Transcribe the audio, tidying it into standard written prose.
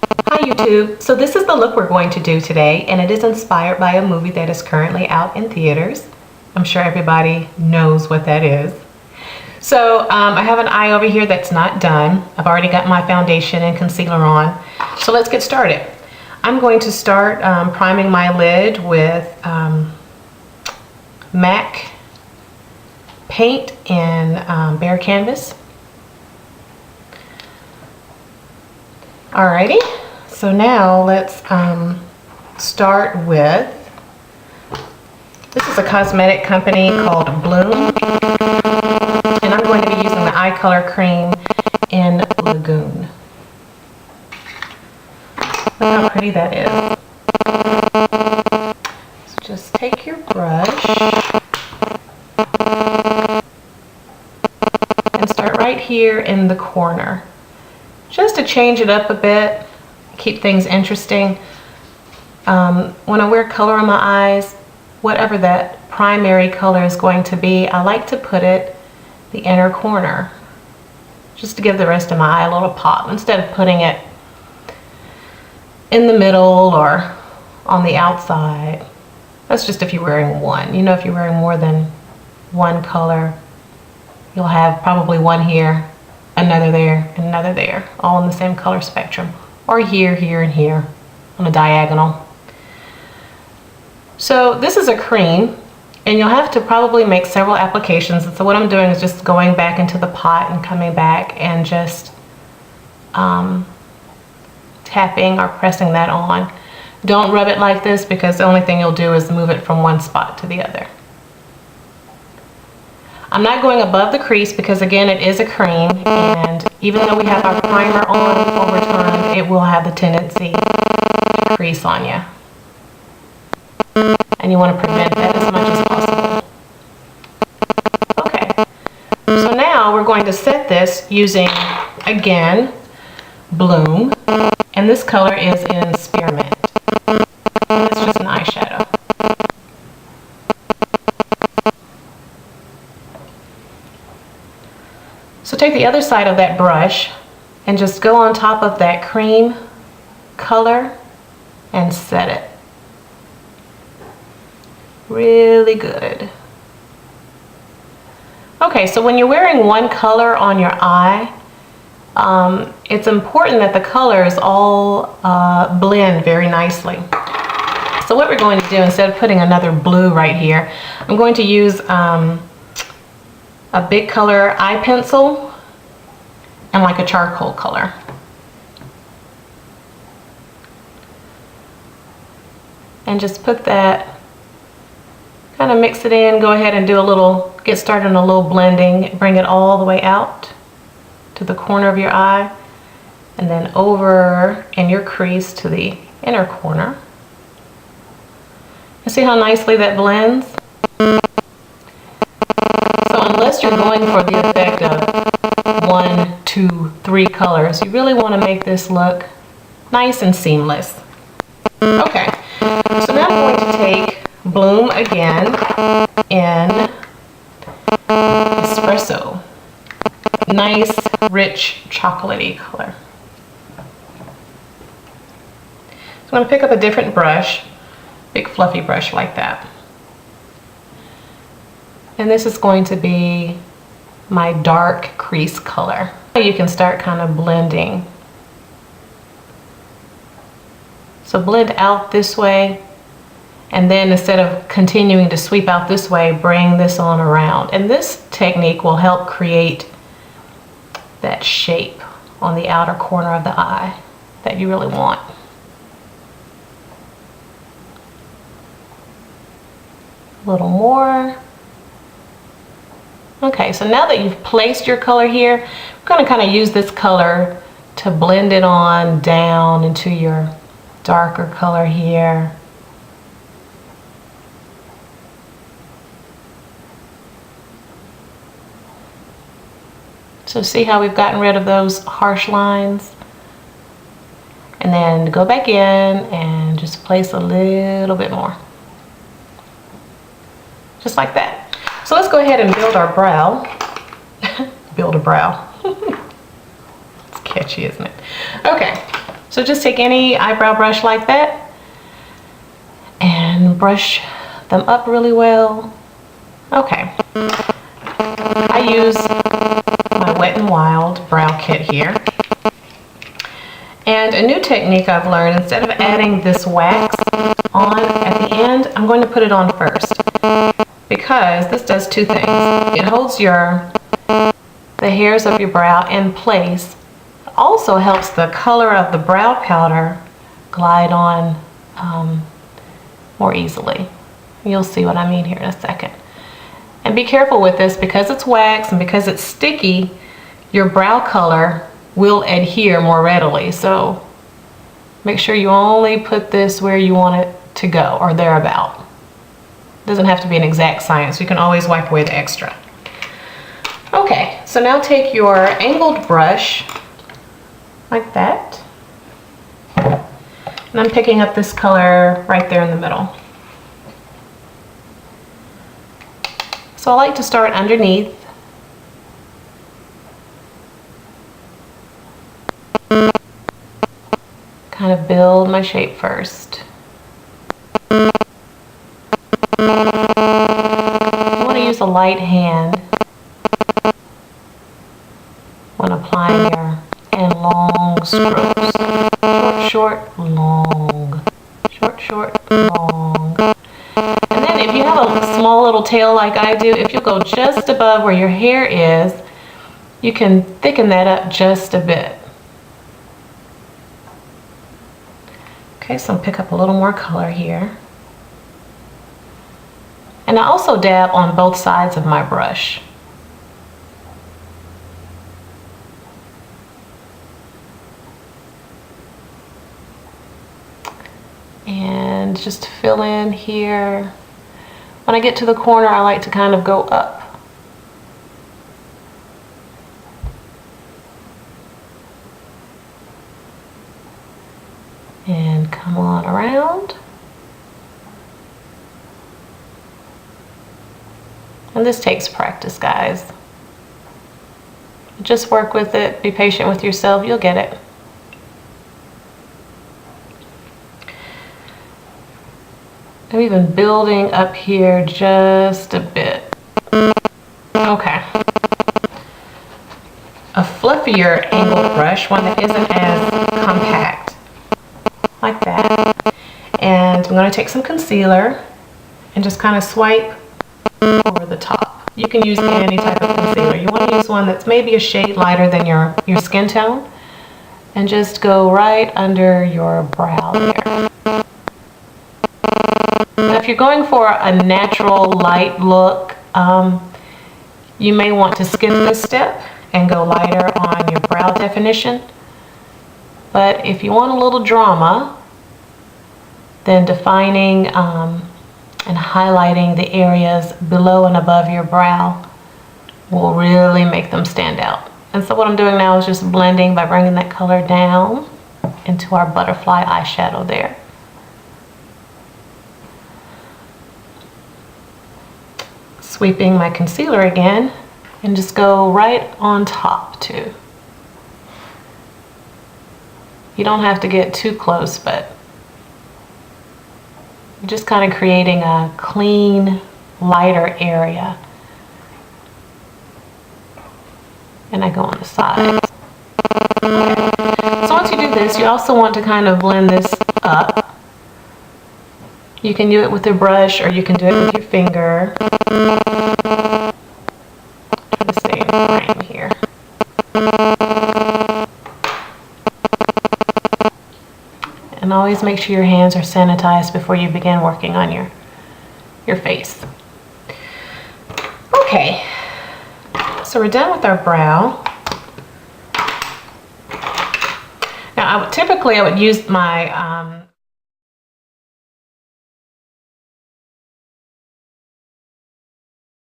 Hi YouTube! So this is the look we're going to do today, and it is inspired by a movie that is currently out in theaters. I'm sure everybody knows what that is. So I have an eye over here that's not done. I've already got my foundation and concealer on. So let's get started. I'm going to start priming my lid with MAC paint in Bare Canvas. Alrighty, so now let's start with, this is a cosmetic company called Bloom, and I'm going to be using the eye color cream in Lagoon. Look how pretty that is. So just take your brush and start right here in the corner. Just to change it up a bit, keep things interesting. When I wear color on my eyes, whatever that primary color is going to be, I like to put it the inner corner, just to give the rest of my eye a little pop, instead of putting it in the middle or on the outside. That's just if you're wearing one. You know, if you're wearing more than one color, you'll have probably one here, another there, and another there, all in the same color spectrum, or here, here, and here on a diagonal. So this is a cream, and you'll have to probably make several applications. And so what I'm doing is just going back into the pot and coming back and just tapping or pressing that on. Don't rub it like this, because the only thing you'll do is move it from one spot to the other. I'm not going above the crease because, again, it is a cream, and even though we have our primer on over time, it will have the tendency to crease on you. And you want to prevent that as much as possible. Okay, so now we're going to set this using, again, Bloom, and this color is in Spearmint. And it's just an eyeshadow. So take the other side of that brush and just go on top of that cream color and set it. Really good. Okay, so when you're wearing one color on your eye, it's important that the colors all blend very nicely. So what we're going to do, instead of putting another blue right here, I'm going to use a big color eye pencil and like a charcoal color. And just put that, kind of mix it in, go ahead and do a little, get started on a little blending, bring it all the way out to the corner of your eye, and then over in your crease to the inner corner. You see how nicely that blends? Unless you're going for the effect of 1, 2, 3 colors, you really want to make this look nice and seamless. Okay, so now I'm going to take Bloom again in Espresso. Nice, rich, chocolatey color. So I'm going to pick up a different brush, big fluffy brush like that. And this is going to be my dark crease color. You can start kind of blending. So blend out this way, and then instead of continuing to sweep out this way, bring this on around. And this technique will help create that shape on the outer corner of the eye that you really want. A little more. Okay, so now that you've placed your color here, we're going to kind of use this color to blend it on down into your darker color here. So see how we've gotten rid of those harsh lines? And then go back in and just place a little bit more. Just like that. So let's go ahead and build our brow. Build a brow. It's catchy, isn't it? Okay, So just take any eyebrow brush like that and brush them up really well. Okay. I use my Wet n Wild brow kit here. And a new technique I've learned, instead of adding this wax on at the end, I'm going to put it on first. Because this does two things. It holds the hairs of your brow in place. It also helps the color of the brow powder glide on more easily. You'll see what I mean here in a second. And be careful with this, because it's wax and because it's sticky, your brow color will adhere more readily. So make sure you only put this where you want it to go, or thereabout. It doesn't have to be an exact science. You can always wipe away the extra. Okay, so now take your angled brush like that. And I'm picking up this color right there in the middle. So I like to start underneath. Kind of build my shape first. You want to use a light hand when applying your and long strokes. Short, short, long. Short, short, long. And then if you have a small little tail like I do, if you go just above where your hair is, you can thicken that up just a bit. Okay, so I'll pick up a little more color here. And I also dab on both sides of my brush. And just fill in here. When I get to the corner, I like to kind of go up. And come on around. And this takes practice, guys. Just work with it, be patient with yourself, you'll get it. I'm even building up here just a bit. Okay. A fluffier angled brush, one that isn't as compact, like that. And I'm going to take some concealer and just kind of swipe over the top. You can use any type of concealer. You want to use one that's maybe a shade lighter than your skin tone, and just go right under your brow there. Now, if you're going for a natural light look, you may want to skip this step and go lighter on your brow definition. But if you want a little drama, then defining and highlighting the areas below and above your brow will really make them stand out. And so what I'm doing now is just blending by bringing that color down into our butterfly eyeshadow there. Sweeping my concealer again and just go right on top too. You don't have to get too close, but you're just kind of creating a clean, lighter area. And I go on the sides. Okay. So once you do this, you also want to kind of blend this up. You can do it with a brush or you can do it with your finger. Try to stay in frame here. And always make sure your hands are sanitized before you begin working on your face. Okay, so we're done with our brow. Now, typically I would use my